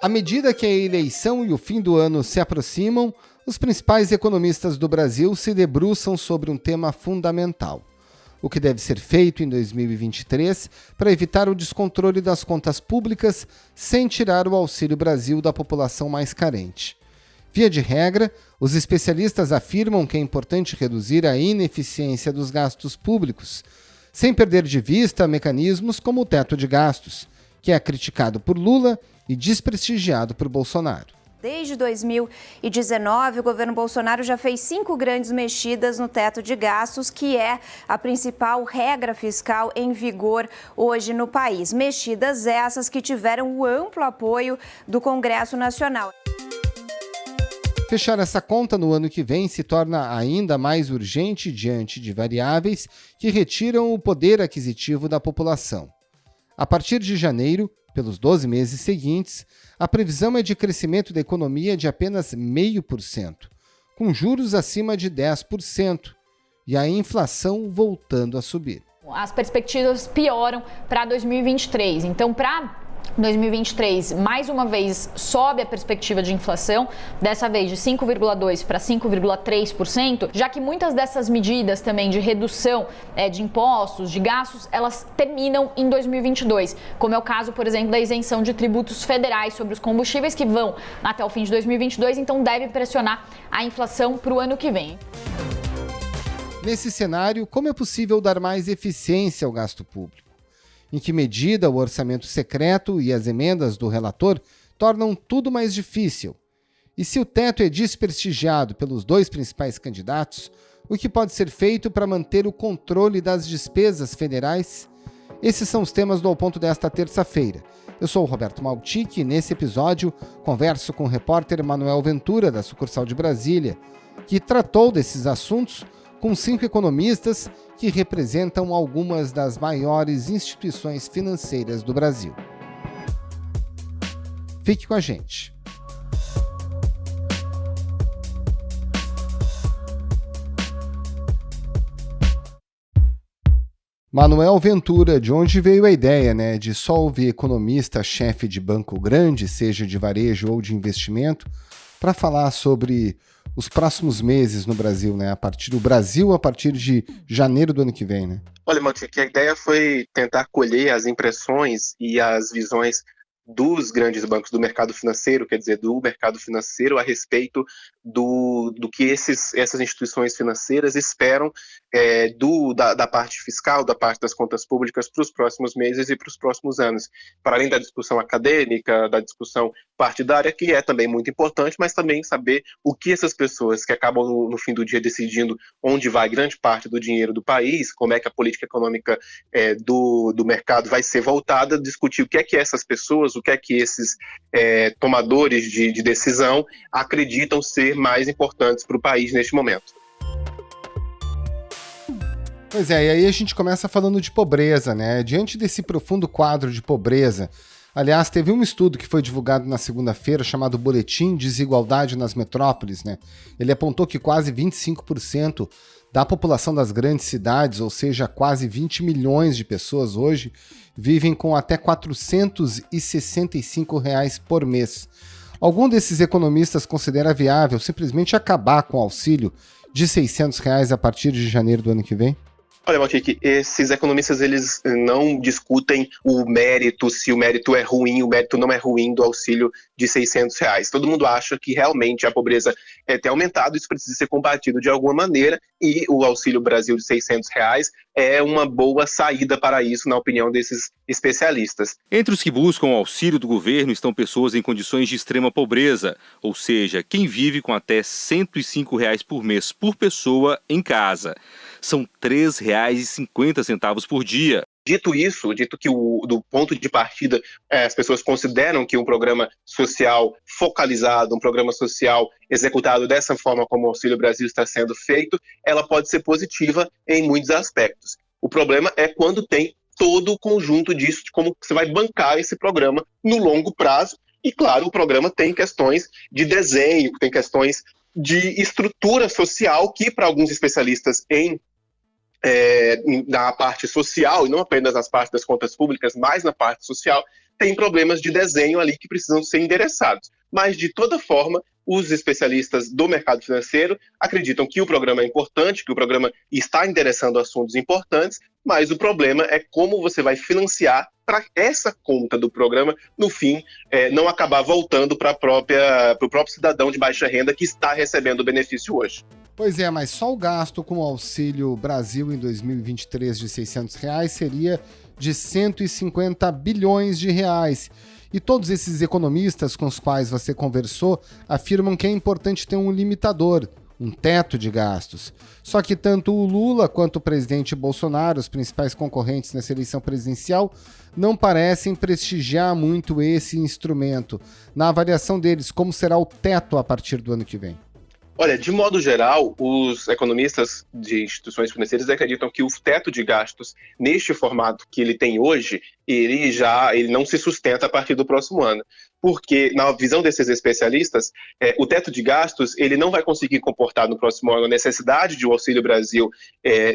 À medida que a eleição e o fim do ano se aproximam, os principais economistas do Brasil se debruçam sobre um tema fundamental: o que deve ser feito em 2023 para evitar o descontrole das contas públicas sem tirar o Auxílio Brasil da população mais carente. Via de regra, os especialistas afirmam que é importante reduzir a ineficiência dos gastos públicos, sem perder de vista mecanismos como o teto de gastos, que é criticado por Lula e desprestigiado por Bolsonaro. Desde 2019, o governo Bolsonaro já fez 5 grandes mexidas no teto de gastos, que é a principal regra fiscal em vigor hoje no país. Mexidas essas que tiveram o amplo apoio do Congresso Nacional. Fechar essa conta no ano que vem se torna ainda mais urgente diante de variáveis que retiram o poder aquisitivo da população. A partir de janeiro, pelos 12 meses seguintes, a previsão é de crescimento da economia de apenas 0,5%, com juros acima de 10% e a inflação voltando a subir. As perspectivas pioram para 2023. Então, para 2023, mais uma vez, sobe a perspectiva de inflação, dessa vez de 5,2% para 5,3%, já que muitas dessas medidas também de redução de impostos, de gastos, elas terminam em 2022, como é o caso, por exemplo, da isenção de tributos federais sobre os combustíveis, que vão até o fim de 2022, então deve pressionar a inflação para o ano que vem. Nesse cenário, como é possível dar mais eficiência ao gasto público? Em que medida o orçamento secreto e as emendas do relator tornam tudo mais difícil? E se o teto é desprestigiado pelos 2 principais candidatos, o que pode ser feito para manter o controle das despesas federais? Esses são os temas do Ao Ponto desta terça-feira. Eu sou o Roberto Maltic e nesse episódio converso com o repórter Manuel Ventura, da sucursal de Brasília, que tratou desses assuntos com 5 economistas que representam algumas das maiores instituições financeiras do Brasil. Fique com a gente. Manuel Ventura, de onde veio a ideia, de só ouvir economista-chefe de banco grande, seja de varejo ou de investimento, para falar sobre os próximos meses no Brasil, a partir de janeiro do ano que vem, Olha, Maltic, a ideia foi tentar colher as impressões e as visões dos grandes bancos do mercado financeiro, quer dizer, do mercado financeiro a respeito do que essas instituições financeiras esperam da parte fiscal, da parte das contas públicas para os próximos meses e para os próximos anos. Para além da discussão acadêmica, da discussão partidária, que é também muito importante, mas também saber o que essas pessoas que acabam no fim do dia decidindo onde vai grande parte do dinheiro do país, como é que a política econômica do mercado vai ser voltada, discutir o que é que essas pessoas, o que é que esses tomadores de decisão acreditam ser mais importantes para o país neste momento. Pois é, e aí a gente começa falando de pobreza, Diante desse profundo quadro de pobreza, aliás, teve um estudo que foi divulgado na segunda-feira chamado Boletim Desigualdade nas Metrópoles, Ele apontou que quase 25% da população das grandes cidades, ou seja, quase 20 milhões de pessoas hoje, vivem com até R$ 465 por mês. Algum desses economistas considera viável simplesmente acabar com o auxílio de R$ 600 a partir de janeiro do ano que vem? Olha, Maltic, esses economistas eles não discutem o mérito, se o mérito é ruim, o mérito não é ruim do auxílio de R$ 600. Todo mundo acha que realmente a pobreza tem aumentado, isso precisa ser combatido de alguma maneira e o Auxílio Brasil de R$ 600 é uma boa saída para isso, na opinião desses especialistas. Entre os que buscam o auxílio do governo estão pessoas em condições de extrema pobreza, ou seja, quem vive com até R$ 105 por mês por pessoa em casa. São R$ 3,50 por dia. Dito isso, dito que do ponto de partida as pessoas consideram que um programa social focalizado, um programa social executado dessa forma como o Auxílio Brasil está sendo feito, ela pode ser positiva em muitos aspectos. O problema é quando tem todo o conjunto disso, de como você vai bancar esse programa no longo prazo. E, claro, o programa tem questões de desenho, tem questões de estrutura social que, para alguns especialistas na parte social, e não apenas nas partes das contas públicas, mas na parte social, tem problemas de desenho ali que precisam ser endereçados. Mas, de toda forma, os especialistas do mercado financeiro acreditam que o programa é importante, que o programa está endereçando assuntos importantes, mas o problema é como você vai financiar para essa conta do programa, no fim, não acabar voltando para o próprio cidadão de baixa renda que está recebendo o benefício hoje. Pois é, mas só o gasto com o Auxílio Brasil em 2023 de R$600 seria de 150 bilhões de reais. E todos esses economistas com os quais você conversou afirmam que é importante ter um limitador, um teto de gastos. Só que tanto o Lula quanto o presidente Bolsonaro, os principais concorrentes nessa eleição presidencial, não parecem prestigiar muito esse instrumento. Na avaliação deles, como será o teto a partir do ano que vem? Olha, de modo geral, os economistas de instituições financeiras acreditam que o teto de gastos, neste formato que ele tem hoje, ele não se sustenta a partir do próximo ano. Porque, na visão desses especialistas, o teto de gastos ele não vai conseguir comportar no próximo ano a necessidade de o Auxílio Brasil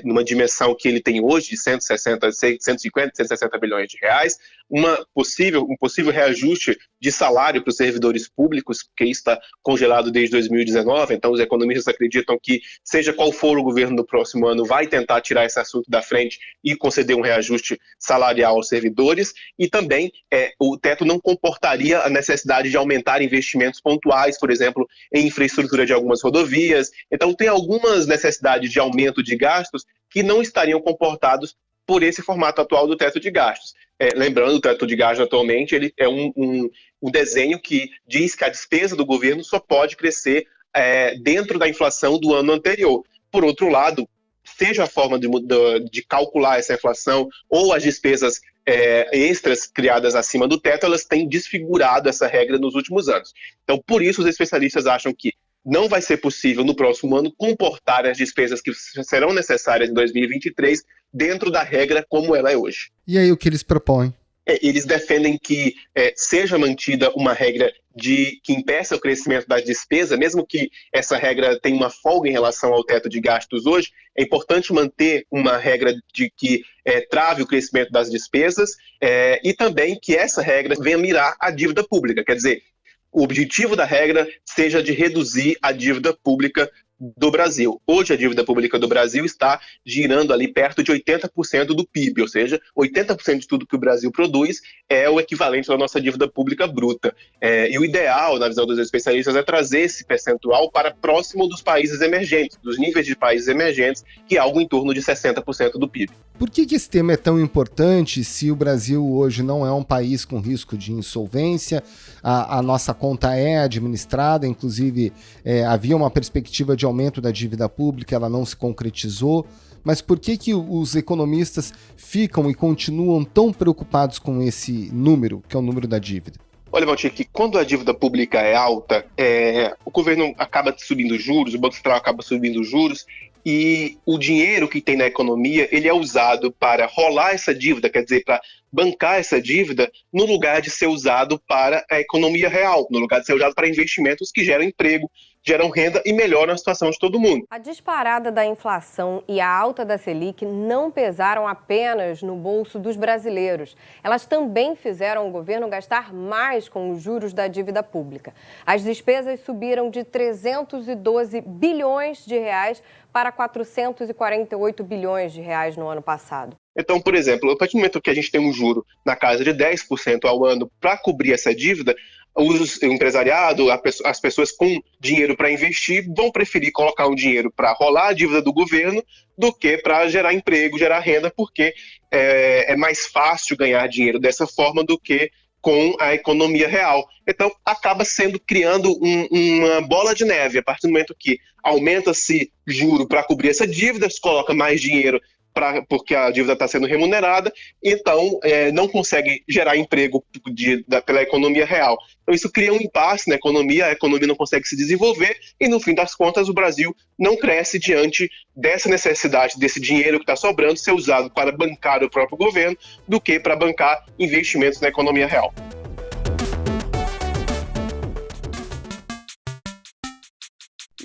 numa dimensão que ele tem hoje, de 150, 160 bilhões de reais, um possível reajuste de salário para os servidores públicos, que está congelado desde 2019, então os economistas acreditam que, seja qual for o governo do próximo ano, vai tentar tirar esse assunto da frente e conceder um reajuste salarial aos servidores, e também o teto não comportaria a necessidade de aumentar investimentos pontuais, por exemplo, em infraestrutura de algumas rodovias. Então, tem algumas necessidades de aumento de gastos que não estariam comportados por esse formato atual do teto de gastos. Lembrando, o teto de gastos atualmente ele é um desenho que diz que a despesa do governo só pode crescer dentro da inflação do ano anterior. Por outro lado, seja a forma de calcular essa inflação ou as despesas extras criadas acima do teto, elas têm desfigurado essa regra nos últimos anos. Então, por isso, os especialistas acham que não vai ser possível, no próximo ano, comportar as despesas que serão necessárias em 2023 dentro da regra como ela é hoje. E aí, o que eles propõem? Eles defendem que seja mantida uma regra que impeça o crescimento das despesas, mesmo que essa regra tenha uma folga em relação ao teto de gastos hoje, é importante manter uma regra de que trave o crescimento das despesas e também que essa regra venha mirar a dívida pública, quer dizer, o objetivo da regra seja de reduzir a dívida pública do Brasil. Hoje a dívida pública do Brasil está girando ali perto de 80% do PIB, ou seja, 80% de tudo que o Brasil produz é o equivalente da nossa dívida pública bruta. E o ideal, na visão dos especialistas, é trazer esse percentual para próximo dos países emergentes, dos níveis de países emergentes, que é algo em torno de 60% do PIB. Por que esse tema é tão importante se o Brasil hoje não é um país com risco de insolvência? A nossa conta é administrada, inclusive havia uma perspectiva de aumento da dívida pública, ela não se concretizou. Mas por que os economistas ficam e continuam tão preocupados com esse número, que é o número da dívida? Olha, Valtir, que quando a dívida pública é alta, o governo acaba subindo juros, o Banco Central acaba subindo juros, e o dinheiro que tem na economia, ele é usado para rolar essa dívida, quer dizer, para bancar essa dívida, no lugar de ser usado para a economia real, no lugar de ser usado para investimentos que geram emprego, geram renda e melhoram a situação de todo mundo. A disparada da inflação e a alta da Selic não pesaram apenas no bolso dos brasileiros. Elas também fizeram o governo gastar mais com os juros da dívida pública. As despesas subiram de 312 bilhões de reais para 448 bilhões de reais no ano passado. Então, por exemplo, a partir do momento que a gente tem um juro na casa de 10% ao ano para cobrir essa dívida, o empresariado, as pessoas com dinheiro para investir vão preferir colocar um dinheiro para rolar a dívida do governo do que para gerar emprego, gerar renda, porque é mais fácil ganhar dinheiro dessa forma do que com a economia real. Então, acaba criando uma bola de neve. A partir do momento que aumenta-se juro para cobrir essa dívida, se coloca mais dinheiro porque a dívida está sendo remunerada, então não consegue gerar emprego pela economia real. Então isso cria um impasse na economia, a economia não consegue se desenvolver e, no fim das contas, o Brasil não cresce diante dessa necessidade, desse dinheiro que está sobrando ser usado para bancar o próprio governo do que para bancar investimentos na economia real.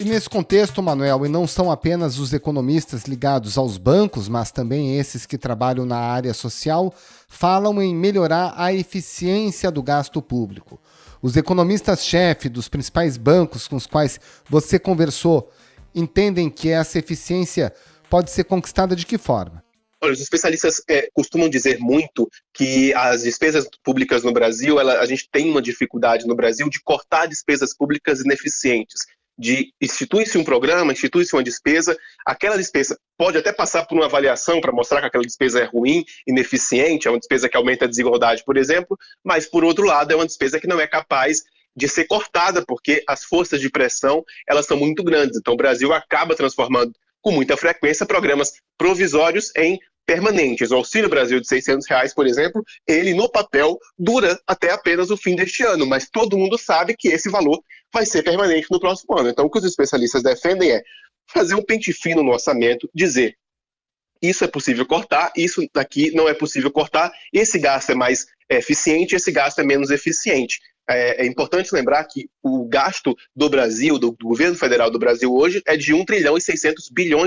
E nesse contexto, Manuel, e não são apenas os economistas ligados aos bancos, mas também esses que trabalham na área social, falam em melhorar a eficiência do gasto público. Os economistas-chefe dos principais bancos com os quais você conversou entendem que essa eficiência pode ser conquistada de que forma? Olha, os especialistas costumam dizer muito que as despesas públicas no Brasil, a gente tem uma dificuldade no Brasil de cortar despesas públicas ineficientes. Institui-se um programa, institui-se uma despesa, aquela despesa pode até passar por uma avaliação para mostrar que aquela despesa é ruim, ineficiente, é uma despesa que aumenta a desigualdade, por exemplo, mas, por outro lado, é uma despesa que não é capaz de ser cortada, porque as forças de pressão elas são muito grandes. Então, o Brasil acaba transformando, com muita frequência, programas provisórios em permanentes. O Auxílio Brasil de R$600, por exemplo, ele no papel dura até apenas o fim deste ano, mas todo mundo sabe que esse valor vai ser permanente no próximo ano. Então, o que os especialistas defendem é fazer um pente fino no orçamento, dizer isso é possível cortar, isso daqui não é possível cortar, esse gasto é mais eficiente, esse gasto é menos eficiente. É importante lembrar que o gasto do Brasil, do governo federal do Brasil hoje, é de R$1,6 trilhão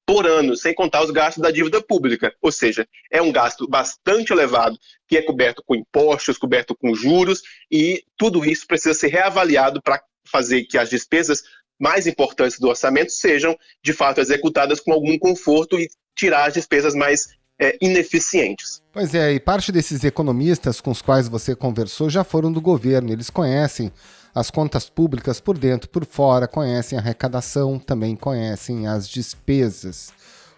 por ano, sem contar os gastos da dívida pública. Ou seja, é um gasto bastante elevado, que é coberto com impostos, coberto com juros, e tudo isso precisa ser reavaliado para fazer que as despesas mais importantes do orçamento sejam, de fato, executadas com algum conforto e tirar as despesas mais ineficientes. Pois é, e parte desses economistas com os quais você conversou já foram do governo, eles conhecem as contas públicas por dentro, por fora, conhecem a arrecadação, também conhecem as despesas.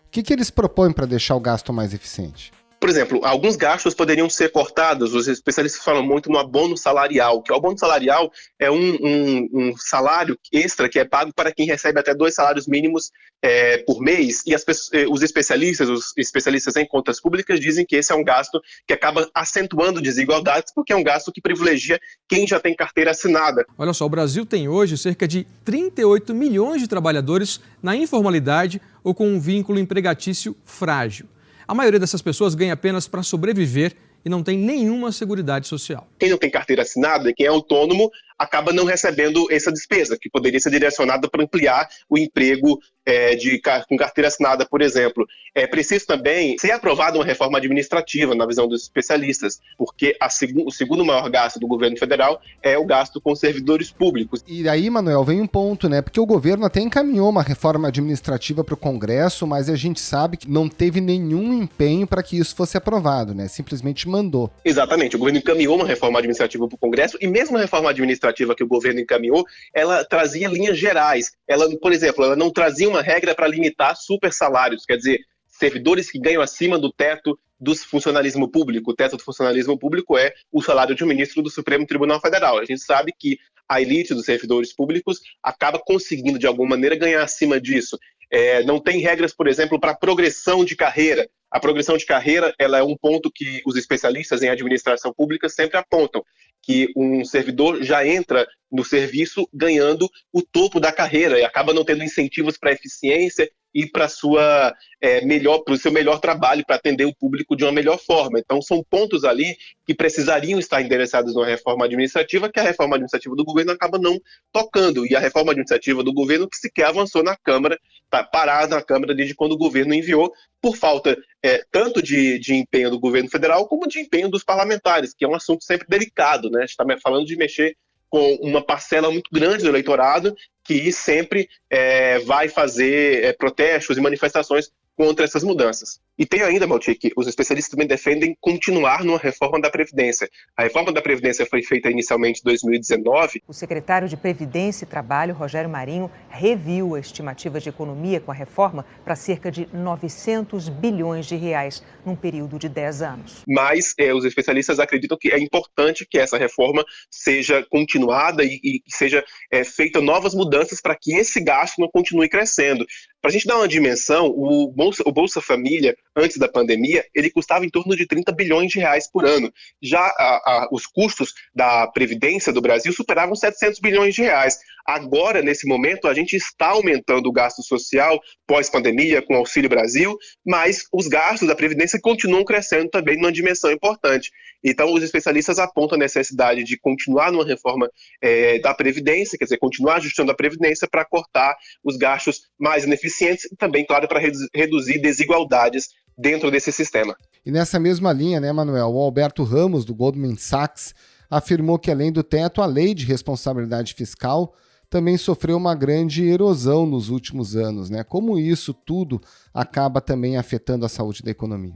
O que eles propõem para deixar o gasto mais eficiente? Por exemplo, alguns gastos poderiam ser cortados. Os especialistas falam muito no abono salarial, que o abono salarial é um salário extra que é pago para quem recebe até 2 salários mínimos por mês, e os especialistas em contas públicas dizem que esse é um gasto que acaba acentuando desigualdades, porque é um gasto que privilegia quem já tem carteira assinada. Olha só, o Brasil tem hoje cerca de 38 milhões de trabalhadores na informalidade ou com um vínculo empregatício frágil. A maioria dessas pessoas ganha apenas para sobreviver e não tem nenhuma seguridade social. Quem não tem carteira assinada e quem é autônomo acaba não recebendo essa despesa, que poderia ser direcionada para ampliar o emprego com carteira assinada, por exemplo. É preciso também ser aprovada uma reforma administrativa, na visão dos especialistas, porque o segundo maior gasto do governo federal é o gasto com servidores públicos. E aí, Manuel, vem um ponto, né? Porque o governo até encaminhou uma reforma administrativa para o Congresso, mas a gente sabe que não teve nenhum empenho para que isso fosse aprovado, né? Simplesmente mandou. Exatamente. O governo encaminhou uma reforma administrativa para o Congresso, e mesmo a reforma administrativa que o governo encaminhou, ela trazia linhas gerais. Ela, por exemplo, ela não trazia uma regra para limitar super salários, quer dizer, servidores que ganham acima do teto do funcionalismo público. O teto do funcionalismo público é o salário de um ministro do Supremo Tribunal Federal. A gente sabe que a elite dos servidores públicos acaba conseguindo, de alguma maneira, ganhar acima disso. Não tem regras, por exemplo, para progressão de carreira. A progressão de carreira ela é um ponto que os especialistas em administração pública sempre apontam, que um servidor já entra no serviço ganhando o topo da carreira e acaba não tendo incentivos para eficiência e para o seu melhor trabalho, para atender o público de uma melhor forma. Então, são pontos ali que precisariam estar endereçados numa reforma administrativa, que a reforma administrativa do governo acaba não tocando. E a reforma administrativa do governo que sequer avançou na Câmara, está parada na Câmara desde quando o governo enviou, por falta tanto de empenho do governo federal, como de empenho dos parlamentares, que é um assunto sempre delicado, né? A gente está falando de mexer com uma parcela muito grande do eleitorado que sempre vai fazer protestos e manifestações contra essas mudanças. E tem ainda, Maltic, os especialistas também defendem continuar numa reforma da Previdência. A reforma da Previdência foi feita inicialmente em 2019. O secretário de Previdência e Trabalho, Rogério Marinho, reviu a estimativa de economia com a reforma para cerca de 900 bilhões de reais num período de 10 anos. Mas os especialistas acreditam que é importante que essa reforma seja continuada e seja feita novas mudanças para que esse gasto não continue crescendo. Para a gente dar uma dimensão, o Bolsa Família, antes da pandemia, ele custava em torno de 30 bilhões de reais por ano. Já os custos da Previdência do Brasil superavam 700 bilhões de reais. Agora, nesse momento, a gente está aumentando o gasto social pós-pandemia com o Auxílio Brasil, mas os gastos da Previdência continuam crescendo também numa dimensão importante. Então, os especialistas apontam a necessidade de continuar numa reforma da Previdência, quer dizer, continuar ajustando a Previdência para cortar os gastos mais ineficientes e também, claro, para reduzir desigualdades dentro desse sistema. E nessa mesma linha, né, Manuel, o Alberto Ramos, do Goldman Sachs, afirmou que, além do teto, a lei de responsabilidade fiscal também sofreu uma grande erosão nos últimos anos, né? Como isso tudo acaba também afetando a saúde da economia?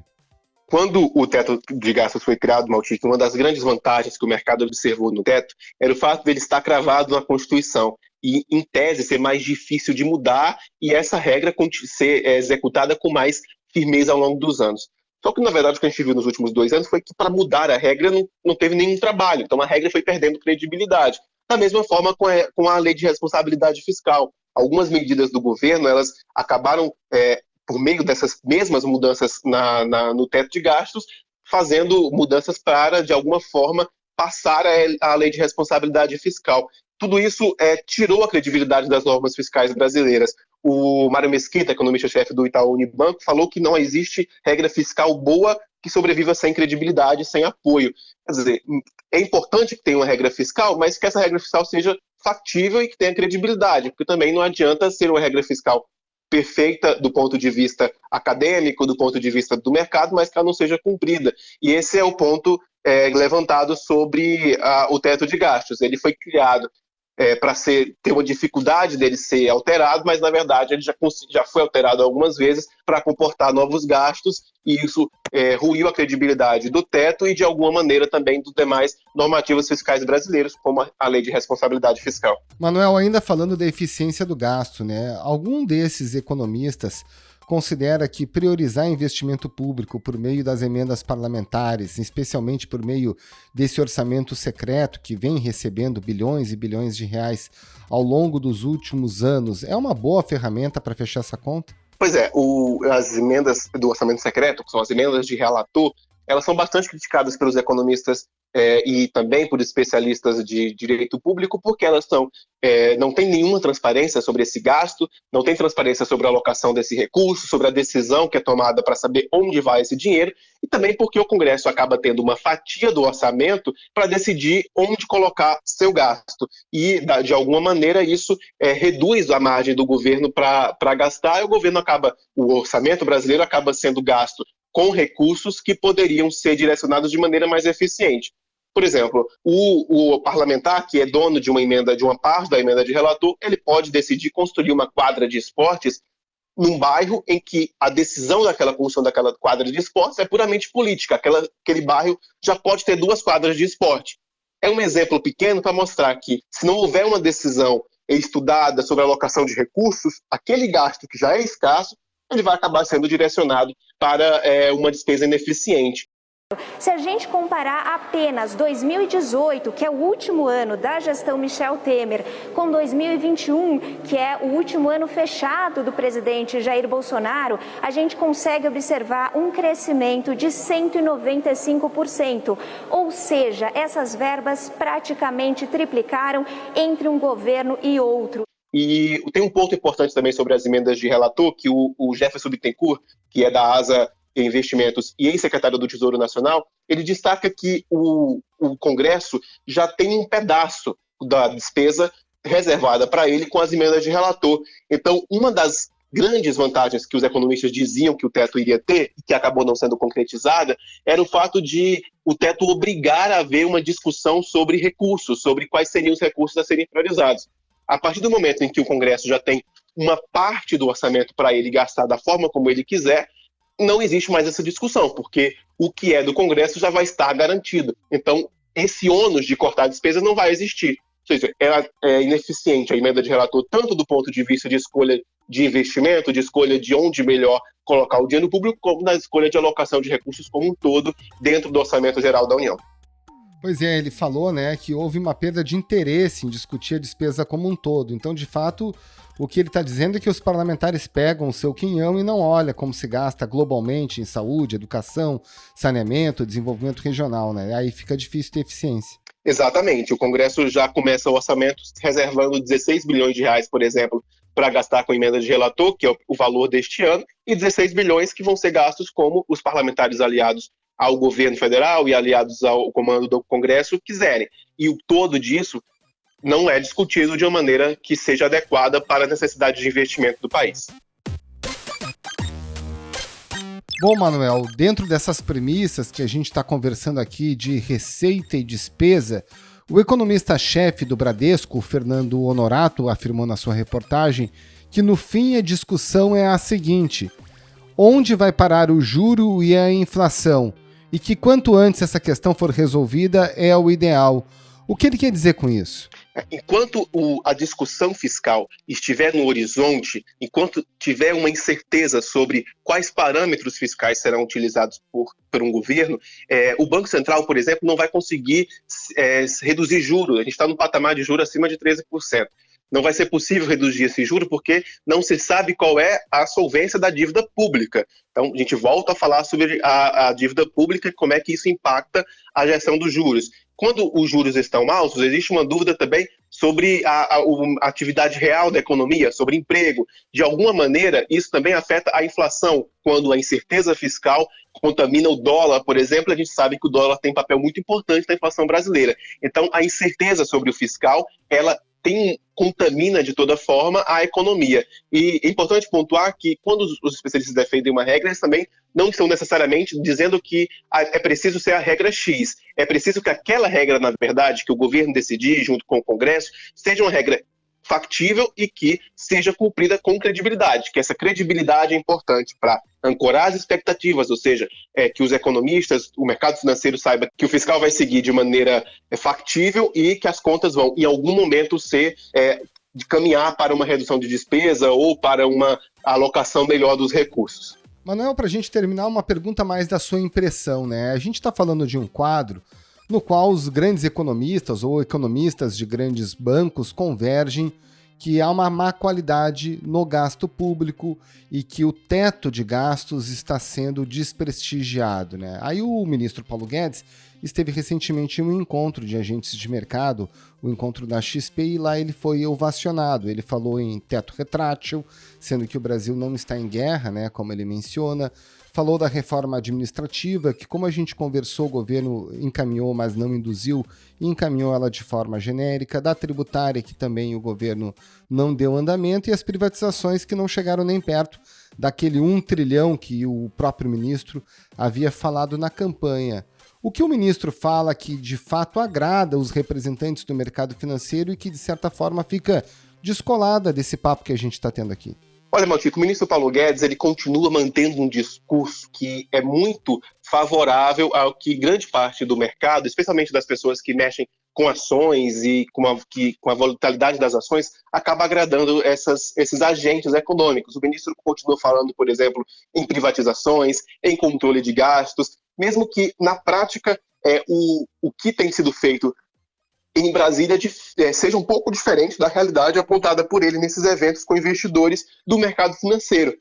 Quando o teto de gastos foi criado, Maltic, uma das grandes vantagens que o mercado observou no teto era o fato dele estar cravado na Constituição e, em tese, ser mais difícil de mudar e essa regra ser executada com mais firmeza ao longo dos anos. Só que, na verdade, o que a gente viu nos últimos 2 anos foi que, para mudar a regra, não teve nenhum trabalho. Então, a regra foi perdendo credibilidade. Da mesma forma com a lei de responsabilidade fiscal. Algumas medidas do governo, elas acabaram, por meio dessas mesmas mudanças no teto de gastos, fazendo mudanças para, de alguma forma, passar a lei de responsabilidade fiscal. Tudo isso tirou a credibilidade das normas fiscais brasileiras. O Mário Mesquita, economista-chefe do Itaú Unibanco, falou que não existe regra fiscal boa que sobreviva sem credibilidade, sem apoio. Quer dizer, é importante que tenha uma regra fiscal, mas que essa regra fiscal seja factível e que tenha credibilidade, porque também não adianta ser uma regra fiscal perfeita do ponto de vista acadêmico, do ponto de vista do mercado, mas que ela não seja cumprida. E esse é o ponto levantado sobre o teto de gastos. Ele foi criado para ter uma dificuldade dele ser alterado, mas na verdade ele já foi alterado algumas vezes para comportar novos gastos e isso ruiu a credibilidade do teto e de alguma maneira também dos demais normativos fiscais brasileiros, como a lei de responsabilidade fiscal. Manuel, ainda falando da eficiência do gasto, né? Algum desses economistas considera que priorizar investimento público por meio das emendas parlamentares, especialmente por meio desse orçamento secreto que vem recebendo bilhões e bilhões de reais ao longo dos últimos anos, é uma boa ferramenta para fechar essa conta? Pois é, as emendas do orçamento secreto, que são as emendas de relator, elas são bastante criticadas pelos economistas e também por especialistas de direito público, porque elas não têm nenhuma transparência sobre esse gasto, não tem transparência sobre a alocação desse recurso, sobre a decisão que é tomada para saber onde vai esse dinheiro, e também porque o Congresso acaba tendo uma fatia do orçamento para decidir onde colocar seu gasto. E, de alguma maneira, isso reduz a margem do governo para gastar, e o orçamento brasileiro acaba sendo gasto com recursos que poderiam ser direcionados de maneira mais eficiente. Por exemplo, o parlamentar, que é dono de uma parte da emenda de relator, ele pode decidir construir uma quadra de esportes num bairro em que a decisão daquela construção daquela quadra de esportes é puramente política. Aquele bairro já pode ter 2 quadras de esporte. É um exemplo pequeno para mostrar que, se não houver uma decisão estudada sobre a alocação de recursos, aquele gasto que já é escasso, ele vai acabar sendo direcionado para uma despesa ineficiente. Se a gente comparar apenas 2018, que é o último ano da gestão Michel Temer, com 2021, que é o último ano fechado do presidente Jair Bolsonaro, a gente consegue observar um crescimento de 195%. Ou seja, essas verbas praticamente triplicaram entre um governo e outro. E tem um ponto importante também sobre as emendas de relator, que o Jefferson Bittencourt, que é da ASA Investimentos e ex-secretário do Tesouro Nacional, ele destaca que o Congresso já tem um pedaço da despesa reservada para ele com as emendas de relator. Então, uma das grandes vantagens que os economistas diziam que o teto iria ter, e que acabou não sendo concretizada, era o fato de o teto obrigar a haver uma discussão sobre recursos, sobre quais seriam os recursos a serem priorizados. A partir do momento em que o Congresso já tem uma parte do orçamento para ele gastar da forma como ele quiser, não existe mais essa discussão, porque o que é do Congresso já vai estar garantido. Então, esse ônus de cortar despesas não vai existir. Ou seja, é ineficiente a emenda de relator, tanto do ponto de vista de escolha de investimento, de escolha de onde melhor colocar o dinheiro público, como na escolha de alocação de recursos como um todo dentro do Orçamento Geral da União. Pois é, ele falou, né, que houve uma perda de interesse em discutir a despesa como um todo. Então, de fato, o que ele está dizendo é que os parlamentares pegam o seu quinhão e não olham como se gasta globalmente em saúde, educação, saneamento, desenvolvimento regional, né? Aí fica difícil ter eficiência. Exatamente. O Congresso já começa o orçamento reservando 16 bilhões de reais, por exemplo, para gastar com emenda de relator, que é o valor deste ano, e 16 bilhões que vão ser gastos como os parlamentares aliados ao governo federal e aliados ao comando do Congresso quiserem. E o todo disso não é discutido de uma maneira que seja adequada para a necessidade de investimento do país. Bom, Manuel, dentro dessas premissas que a gente está conversando aqui de receita e despesa, o economista-chefe do Bradesco, Fernando Honorato, afirmou na sua reportagem que no fim a discussão é a seguinte: onde vai parar o juro e a inflação? E que quanto antes essa questão for resolvida é o ideal. O que ele quer dizer com isso? Enquanto a discussão fiscal estiver no horizonte, enquanto tiver uma incerteza sobre quais parâmetros fiscais serão utilizados por um governo, o Banco Central, por exemplo, não vai conseguir reduzir juros. A gente está num patamar de juros acima de 13%. Não vai ser possível reduzir esse juro porque não se sabe qual é a solvência da dívida pública. Então, a gente volta a falar sobre a dívida pública e como é que isso impacta a gestão dos juros. Quando os juros estão altos, existe uma dúvida também sobre a atividade real da economia, sobre emprego. De alguma maneira, isso também afeta a inflação. Quando a incerteza fiscal contamina o dólar, por exemplo, a gente sabe que o dólar tem um papel muito importante na inflação brasileira. Então, a incerteza sobre o fiscal, ela contamina de toda forma a economia. E é importante pontuar que quando os especialistas defendem uma regra, eles também não estão necessariamente dizendo que é preciso ser a regra X. É preciso que aquela regra, na verdade, que o governo decidir junto com o Congresso, seja uma regra factível e que seja cumprida com credibilidade, que essa credibilidade é importante para ancorar as expectativas, ou seja, que os economistas, o mercado financeiro saiba que o fiscal vai seguir de maneira factível e que as contas vão, em algum momento, de caminhar para uma redução de despesa ou para uma alocação melhor dos recursos. Manuel, para a gente terminar, uma pergunta mais da sua impressão, né? A gente está falando de um quadro no qual os grandes economistas ou economistas de grandes bancos convergem que há uma má qualidade no gasto público e que o teto de gastos está sendo desprestigiado, né? Aí o ministro Paulo Guedes esteve recentemente em um encontro de agentes de mercado, o encontro da XP, e lá ele foi ovacionado. Ele falou em teto retrátil, sendo que o Brasil não está em guerra, né, como ele menciona. Falou da reforma administrativa, que, como a gente conversou, o governo encaminhou, mas não induziu, e encaminhou ela de forma genérica. Da tributária, que também o governo não deu andamento, e as privatizações que não chegaram nem perto daquele 1 trilhão que o próprio ministro havia falado na campanha. O que o ministro fala que, de fato, agrada os representantes do mercado financeiro e que, de certa forma, fica descolada desse papo que a gente está tendo aqui? Olha, Maltico, o ministro Paulo Guedes ele continua mantendo um discurso que é muito favorável ao que grande parte do mercado, especialmente das pessoas que mexem com ações e com a volatilidade das ações, acaba agradando esses agentes econômicos. O ministro continua falando, por exemplo, em privatizações, em controle de gastos, mesmo que, na prática, o que tem sido feito em Brasília seja um pouco diferente da realidade apontada por ele nesses eventos com investidores do mercado financeiro.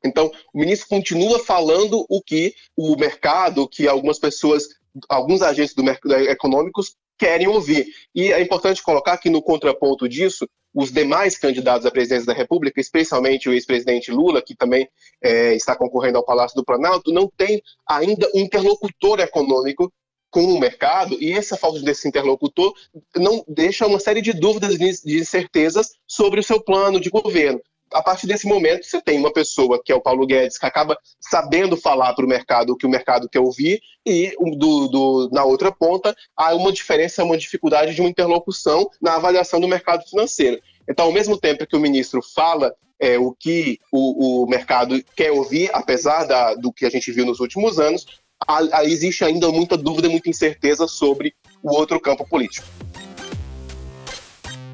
Então, o ministro continua falando o que o mercado, que algumas pessoas, alguns agentes do mercado econômicos querem ouvir. E é importante colocar que, no contraponto disso, os demais candidatos à presidência da República, especialmente o ex-presidente Lula, que também está concorrendo ao Palácio do Planalto, não tem ainda um interlocutor econômico com o mercado, e essa falta desse interlocutor não deixa uma série de dúvidas e de incertezas sobre o seu plano de governo. A partir desse momento, você tem uma pessoa, que é o Paulo Guedes, que acaba sabendo falar para o mercado o que o mercado quer ouvir, e na outra ponta, há uma diferença, uma dificuldade de uma interlocução na avaliação do mercado financeiro. Então, ao mesmo tempo que o ministro fala o que o mercado quer ouvir, apesar do que a gente viu nos últimos anos, existe ainda muita dúvida, muita incerteza sobre o outro campo político.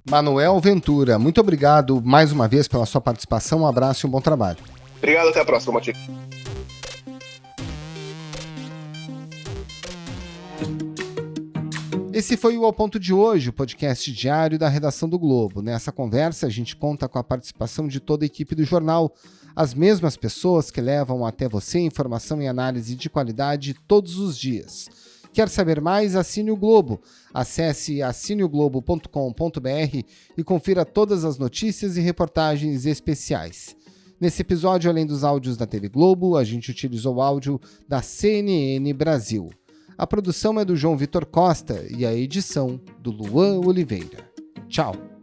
Manuel Ventura, muito obrigado mais uma vez pela sua participação, um abraço e um bom trabalho. Obrigado, até a próxima, Matico. Esse foi o Ao Ponto de hoje, o podcast diário da redação do Globo. Nessa conversa, a gente conta com a participação de toda a equipe do jornal, as mesmas pessoas que levam até você informação e análise de qualidade todos os dias. Quer saber mais? Assine o Globo. Acesse assineoglobo.com.br e confira todas as notícias e reportagens especiais. Nesse episódio, além dos áudios da TV Globo, a gente utilizou o áudio da CNN Brasil. A produção é do João Vitor Costa e a edição do Luan Oliveira. Tchau!